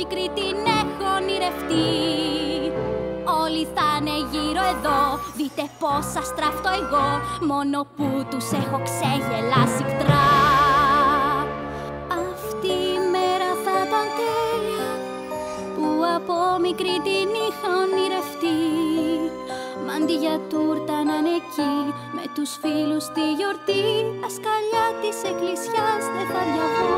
μικρή την έχω ονειρευτεί. Όλοι θα είναι γύρω εδώ, δείτε πως αστράφτω εγώ, μόνο που τους έχω ξεγελάσει κτρά. Αυτή η μέρα θα ήταν τέλεια, που από μικρή την είχα ονειρευτεί. Μ' αντί για τούρτα να είναι εκεί, με τους φίλους στη γιορτή, τα σκαλιά της εκκλησιάς δεν θα διαβώ.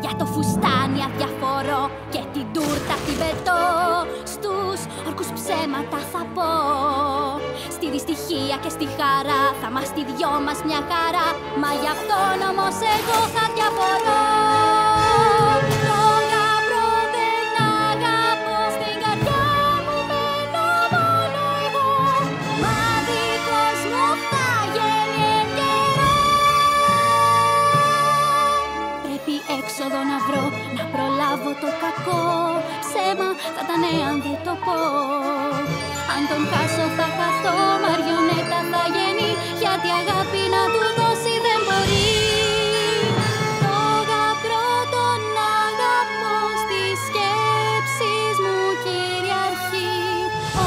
Για το φουστάνι αδιαφορώ και την τούρτα την πετώ, στους όρκους ψέματα θα πω. Στη δυστυχία και στη χαρά θα μας τη δυο μας μια χαρά, μα γι' αυτόν όμως εγώ θα διαφορώ. Το γαμπρό δεν αγαπώ, στην καρδιά μου μένω μόνο εγώ, μα δικός μου θα γίνει εν καιρό. Πρέπει έξοδο να βρω, να προλάβω το κακό. Ψέμα θα ήταν αν δεν το πω. Αν τον χάσω θα χαθώ, μαριονέτα θα γίνει, γιατί αγάπη να του δώσει δεν μπορεί. Το γαμπρό τον αγαπώ, στις σκέψεις μου κυριαρχεί.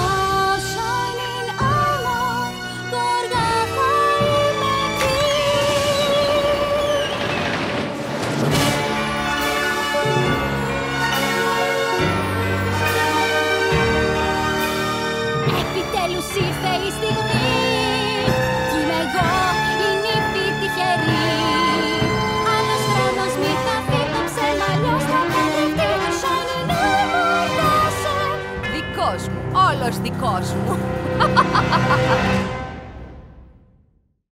Όσο είναι amor, γοργά θα είμαι εκεί. Επιτέλους ήρθε η στιγμή, κι είμαι εγώ η νύφη τυχερή. Άλλος χρόνος μη χαθεί, το ψέμα αλλιώς θα παντρευτεί. Σαν είναι μορτάσαι, Δικός μου, όλος δικός μου.